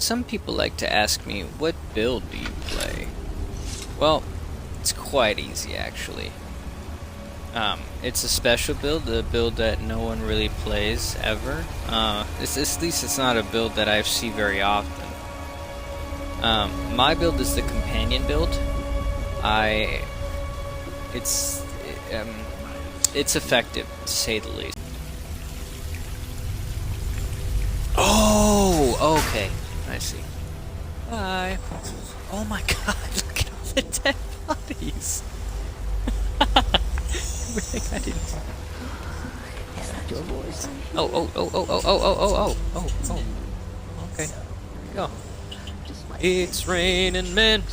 Some people like to ask me, what build do you play? Well, it's quite easy actually. It's a special build, a build that no one really plays ever. At least it's not a build that I see very often. My build is the companion build. It's it's effective to say the least. Oh, okay. I see. Bye. Oh my god, look at all the dead bodies. Everything I did. Oh. Okay. Go. It's raining men.